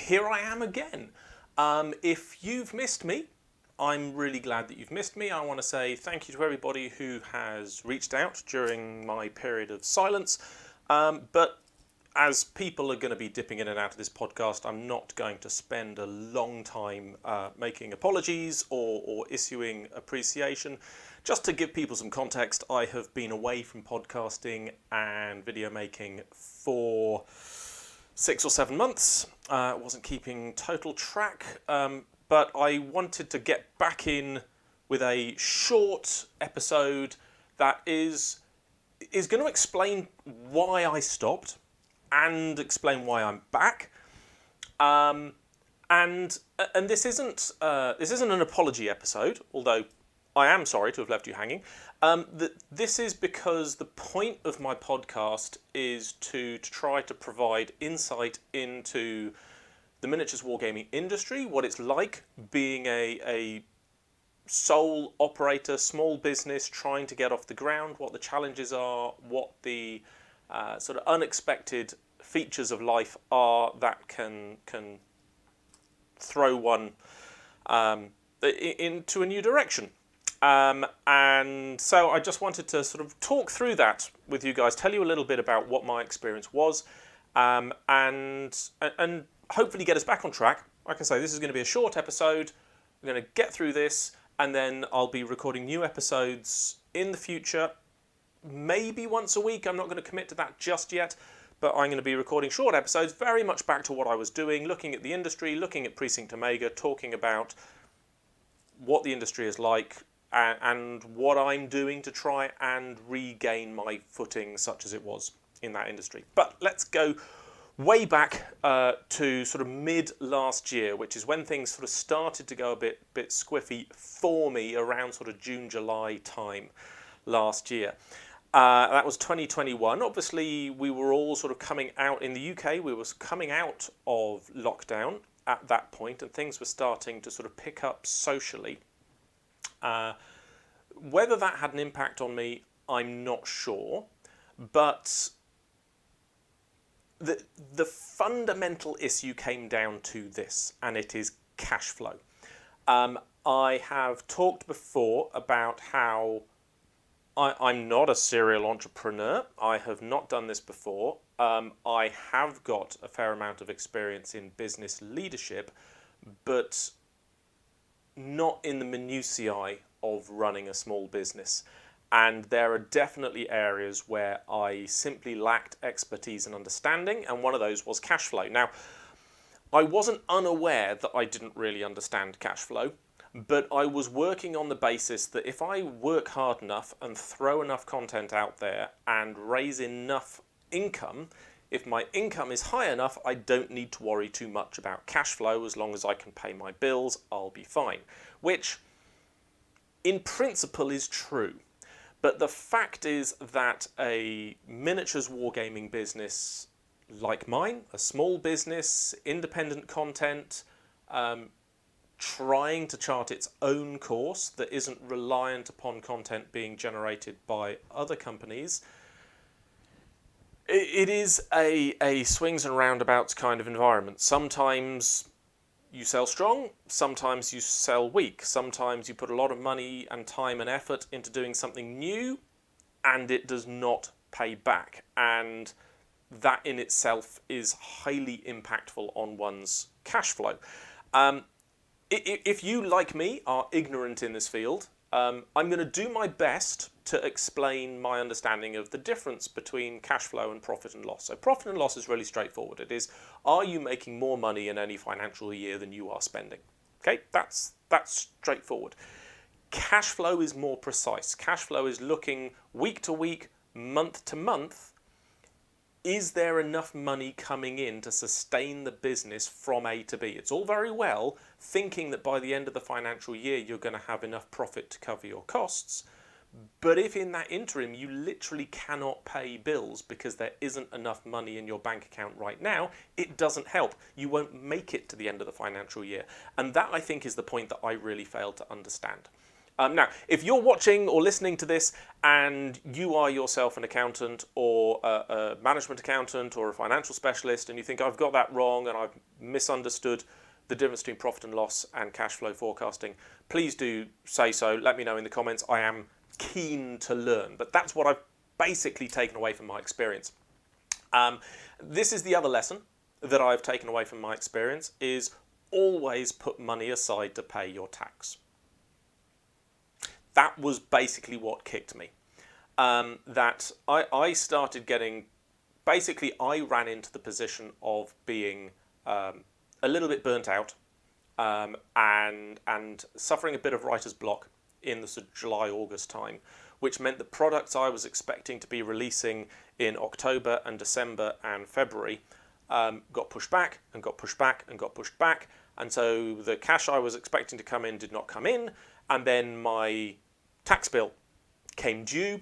here I am again. If you've missed me, I'm really glad that you've missed me. I want to say thank you to everybody who has reached out during my period of silence. But as people are going to be dipping in and out of this podcast, I'm not going to spend a long time making apologies or issuing appreciation. Just to give people some context, I have been away from podcasting and video making for 6 or 7 months. I wasn't keeping total track, but I wanted to get back in with a short episode that is going to explain why I stopped and explain why I'm back. And this isn't an apology episode, although I am sorry to have left you hanging. This is because the point of my podcast is to try to provide insight into the miniatures wargaming industry, what it's like being a sole operator, small business trying to get off the ground, what the challenges are, what the sort of unexpected features of life are that can throw one into a new direction. And so I just wanted to sort of talk through that with you guys, tell you a little bit about what my experience was, and hopefully get us back on track. Like I say, this is going to be a short episode. I'm going to get through this, and then I'll be recording new episodes in the future, maybe once a week. I'm not going to commit to that just yet, but I'm going to be recording short episodes, very much back to what I was doing, looking at the industry, looking at Precinct Omega, talking about what the industry is like, and what I'm doing to try and regain my footing such as it was in that industry. But let's go way back to sort of mid last year, which is when things sort of started to go a bit squiffy for me around sort of June, July time last year. That was 2021. Obviously, we were all sort of coming out in the UK. We were coming out of lockdown at that point, and things were starting to sort of pick up socially. Whether that had an impact on me, I'm not sure, but the fundamental issue came down to this, and it is cash flow. I have talked before about how I'm not a serial entrepreneur. I have not done this before. I have got a fair amount of experience in business leadership, but not in the minutiae of running a small business. And there are definitely areas where I simply lacked expertise and understanding, and one of those was cash flow. Now, I wasn't unaware that I didn't really understand cash flow, but I was working on the basis that if I work hard enough and throw enough content out there and raise enough income, if my income is high enough, I don't need to worry too much about cash flow. As long as I can pay my bills, I'll be fine. Which, in principle, is true. But the fact is that a miniatures wargaming business like mine, a small business, independent content, trying to chart its own course that isn't reliant upon content being generated by other companies, it is a swings and roundabouts kind of environment. Sometimes you sell strong, sometimes you sell weak, sometimes you put a lot of money and time and effort into doing something new and it does not pay back. And that in itself is highly impactful on one's cash flow. If you, like me, are ignorant in this field, I'm going to do my best to explain my understanding of the difference between cash flow and profit and loss. So profit and loss is really straightforward. It is, are you making more money in any financial year than you are spending? Okay, that's straightforward. Cash flow is more precise. Cash flow is looking week to week, month to month. Is there enough money coming in to sustain the business from A to B? It's all very well thinking that by the end of the financial year you're going to have enough profit to cover your costs, but if in that interim you literally cannot pay bills because there isn't enough money in your bank account right now, it doesn't help. You won't make it to the end of the financial year. And that, I think, is the point that I really failed to understand. Now, if you're watching or listening to this and you are yourself an accountant or a management accountant or a financial specialist and you think I've got that wrong and I've misunderstood the difference between profit and loss and cash flow forecasting, please do say so. Let me know in the comments. I am keen to learn. But that's what I've basically taken away from my experience. This is the other lesson that I've taken away from my experience is always put money aside to pay your tax. That was basically what kicked me. That I started getting, basically I ran into the position of being a little bit burnt out and suffering a bit of writer's block in the sort of July, August time, which meant the products I was expecting to be releasing in October and December and February got pushed back and got pushed back and got pushed back. And so the cash I was expecting to come in did not come in. And then my tax bill came due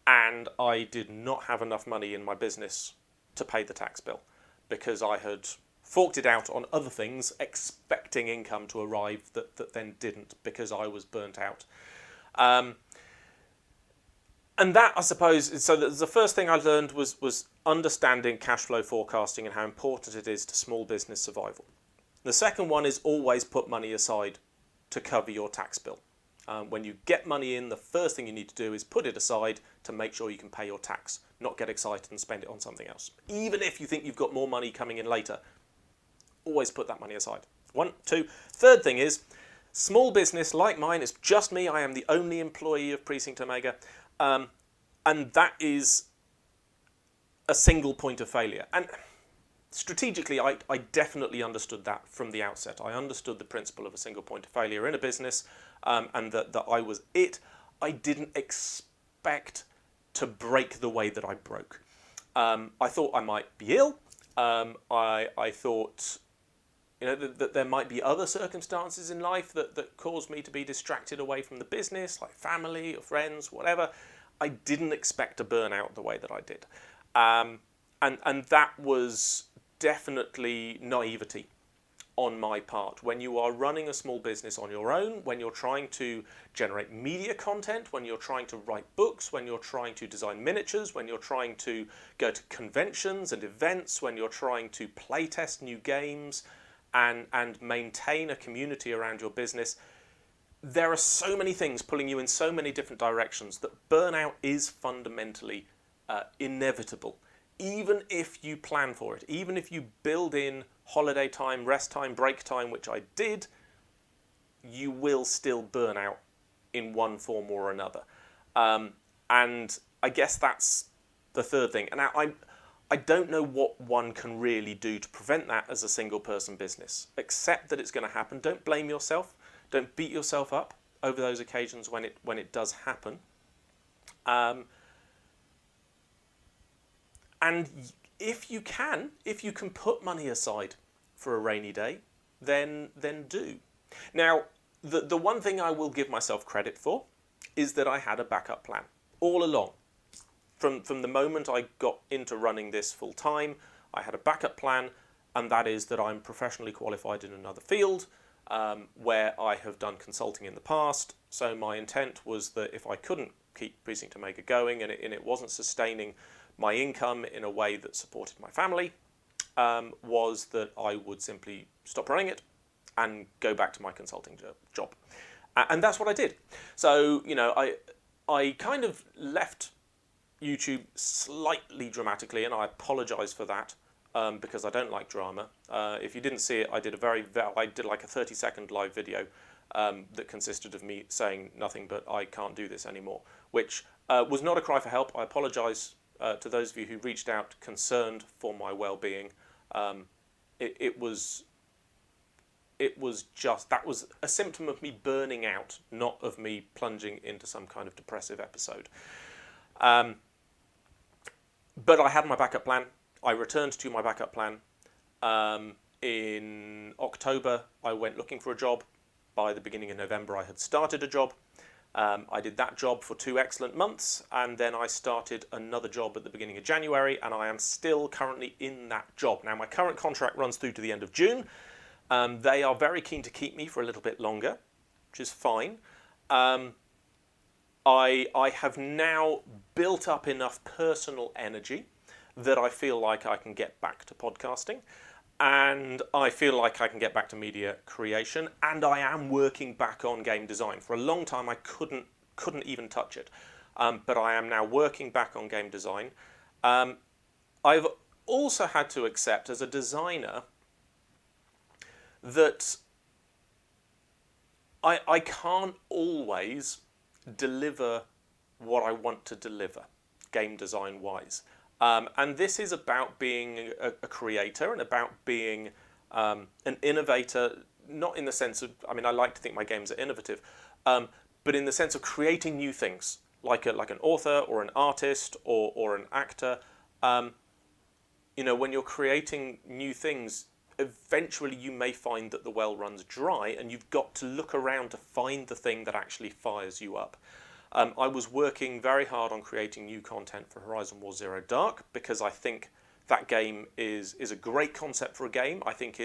and I did not have enough money in my business to pay the tax bill because I had forked it out on other things expecting income to arrive that then didn't because I was burnt out. And that, I suppose, so the first thing I learned was understanding cash flow forecasting and how important it is to small business survival. The second one is always put money aside to cover your tax bill. When you get money in, the first thing you need to do is put it aside to make sure you can pay your tax, not get excited and spend it on something else. Even if you think you've got more money coming in later, always put that money aside. 1, 2. Third thing is, small business like mine, it's just me, I am the only employee of Precinct Omega, and that is a single point of failure. And strategically, I definitely understood that from the outset. I understood the principle of a single point of failure in a business, and that I was it. I didn't expect to break the way that I broke. I thought I might be ill. I thought, that there might be other circumstances in life that caused me to be distracted away from the business, like family or friends, whatever. I didn't expect to burn out the way that I did. And that was definitely naivety on my part. When you are running a small business on your own, when you're trying to generate media content, when you're trying to write books, when you're trying to design miniatures, when you're trying to go to conventions and events, when you're trying to play test new games and maintain a community around your business, there are so many things pulling you in so many different directions that burnout is fundamentally inevitable. Even if you plan for it, even if you build in holiday time, rest time, break time, which I did, you will still burn out in one form or another. And I guess that's the third thing. And I don't know what one can really do to prevent that as a single person business. Accept that it's going to happen. Don't blame yourself. Don't beat yourself up over those occasions when it does happen. And if you can put money aside for a rainy day, then do. Now, the one thing I will give myself credit for is that I had a backup plan all along. From the moment I got into running this full time, I had a backup plan, and that is that I'm professionally qualified in another field where I have done consulting in the past. So my intent was that if I couldn't keep Precinct Omega going and it wasn't sustaining my income in a way that supported my family, was that I would simply stop running it and go back to my consulting job. And that's what I did. So, I kind of left YouTube slightly dramatically, and I apologise for that because I don't like drama. If you didn't see it, I did like a 30-second live video that consisted of me saying nothing but I can't do this anymore, which was not a cry for help. I apologise to those of you who reached out concerned for my well-being. It was that was a symptom of me burning out, not of me plunging into some kind of depressive episode. But I had my backup plan. I returned to my backup plan. In October, I went looking for a job. By the beginning of November, I had started a job. I did that job for 2 excellent months, and then I started another job at the beginning of January, and I am still currently in that job. Now, my current contract runs through to the end of June. They are very keen to keep me for a little bit longer, which is fine. I have now built up enough personal energy that I feel like I can get back to podcasting, and I feel like I can get back to media creation, and I am working back on game design. For a long time I couldn't even touch it, but I am now working back on game design. I've also had to accept as a designer that I can't always deliver what I want to deliver, game design wise. And this is about being a creator and about being an innovator, not in the sense of, I mean, I like to think my games are innovative, but in the sense of creating new things, like an author or an artist or an actor. When you're creating new things, eventually you may find that the well runs dry, and you've got to look around to find the thing that actually fires you up. I was working very hard on creating new content for Horizon War Zero Dark because I think that game is a great concept for a game. I think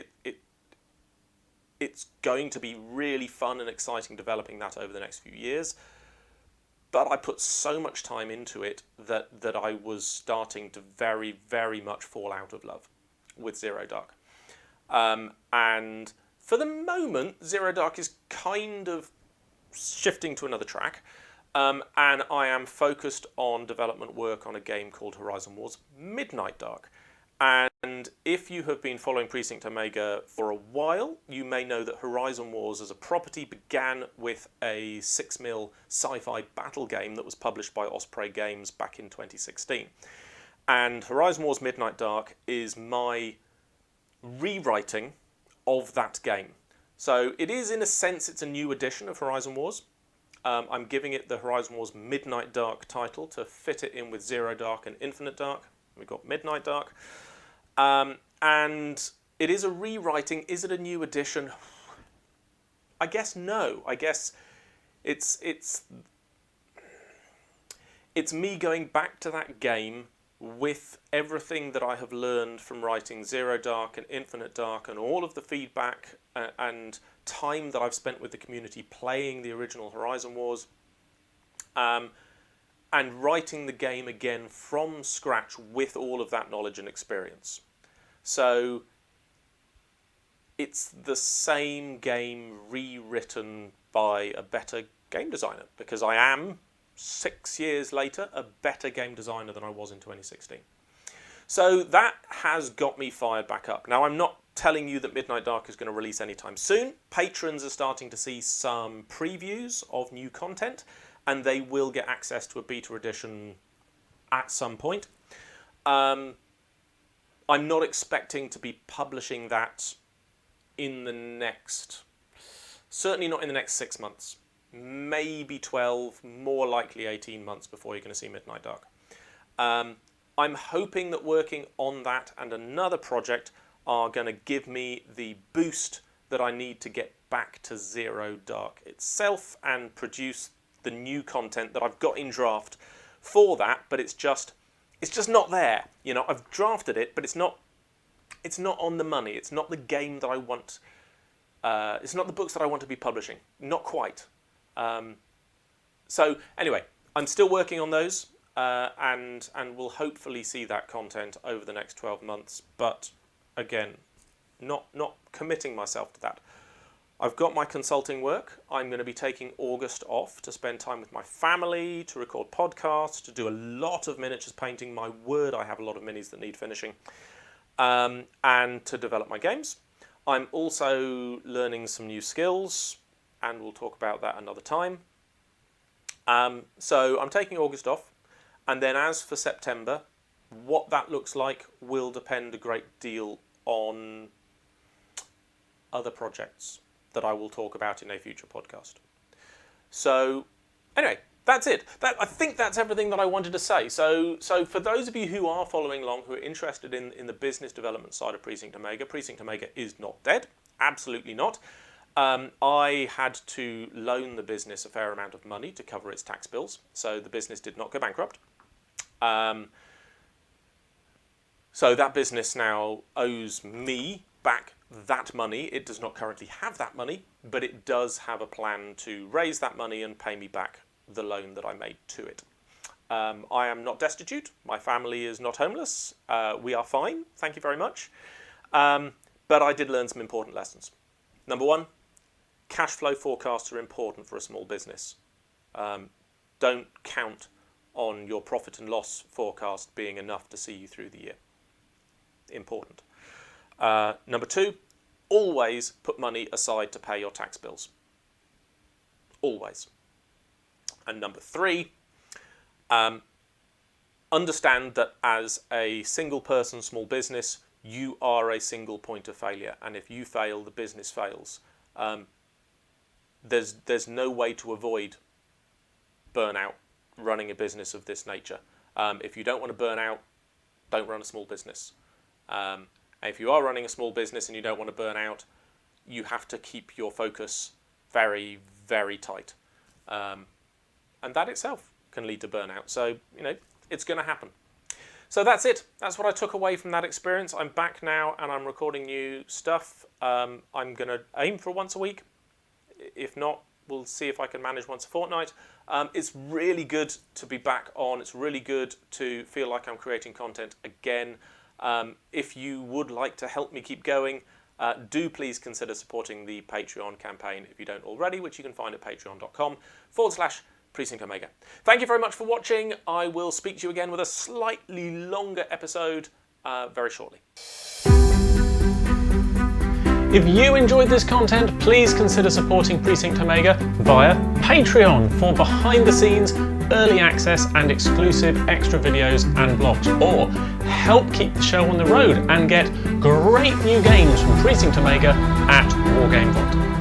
it's going to be really fun and exciting developing that over the next few years. But I put so much time into it that I was starting to very, very much fall out of love with Zero Dark. And for the moment, Zero Dark is kind of shifting to another track. And I am focused on development work on a game called Horizon Wars Midnight Dark. And if you have been following Precinct Omega for a while, you may know that Horizon Wars as a property began with a 6mm sci-fi battle game that was published by Osprey Games back in 2016. And Horizon Wars Midnight Dark is my rewriting of that game. So it is, in a sense, it's a new edition of Horizon Wars. I'm giving it the Horizon Wars Midnight Dark title to fit it in with Zero Dark and Infinite Dark. We've got Midnight Dark. And it is a rewriting. Is it a new edition? I guess no. I guess it's me going back to that game with everything that I have learned from writing Zero Dark and Infinite Dark and all of the feedback and time that I've spent with the community playing the original Horizon Wars, and writing the game again from scratch with all of that knowledge and experience. So it's the same game rewritten by a better game designer, because I am, 6 years later, a better game designer than I was in 2016. So that has got me fired back up. Now, I'm not telling you that Midnight Dark is going to release anytime soon. Patrons are starting to see some previews of new content, and they will get access to a beta edition at some point. I'm not expecting to be publishing that in the next, certainly not in the next 6 months. Maybe 12, more likely 18 months before you're going to see Midnight Dark. I'm hoping that working on that and another project are going to give me the boost that I need to get back to Zero Dark itself and produce the new content that I've got in draft for that, but it's just not there. You know, I've drafted it, but it's not on the money. It's not the game that I want. It's not the books that I want to be publishing. Not quite. So anyway, I'm still working on those, and we'll hopefully see that content over the next 12 months. But again, not committing myself to that. I've got my consulting work. I'm going to be taking August off to spend time with my family, to record podcasts, to do a lot of miniatures painting. My word, I have a lot of minis that need finishing, and to develop my games. I'm also learning some new skills, and we'll talk about that another time. So I'm taking August off, and then as for September, what that looks like will depend a great deal on other projects that I will talk about in a future podcast. So anyway, that's it. I think that's everything that I wanted to say. So for those of you who are following along, who are interested in the business development side of Precinct Omega is not dead. Absolutely not. I had to loan the business a fair amount of money to cover its tax bills, so the business did not go bankrupt. So that business now owes me back that money. It does not currently have that money, but it does have a plan to raise that money and pay me back the loan that I made to it. I am not destitute. My family is not homeless. We are fine. Thank you very much. But I did learn some important lessons. Number one, cash flow forecasts are important for a small business. Don't count on your profit and loss forecast being enough to see you through the year. Important. Number two, always put money aside to pay your tax bills. Always. And number three, understand that as a single person, small business, you are a single point of failure. And if you fail, the business fails. There's no way to avoid burnout running a business of this nature. If you don't want to burn out, don't run a small business. If you are running a small business and you don't want to burn out, you have to keep your focus very, very tight. And that itself can lead to burnout. So, it's going to happen. So that's it. That's what I took away from that experience. I'm back now and I'm recording new stuff. I'm going to aim for once a week. If not, we'll see if I can manage once a fortnight. It's really good to be back on. It's really good to feel like I'm creating content again. If you would like to help me keep going, do please consider supporting the Patreon campaign if you don't already, which you can find at patreon.com/Precinct Omega. Thank you very much for watching. I will speak to you again with a slightly longer episode very shortly. If you enjoyed this content, please consider supporting Precinct Omega via Patreon for behind-the-scenes, early access and exclusive extra videos and blogs, or help keep the show on the road and get great new games from Precinct Omega at Wargaming.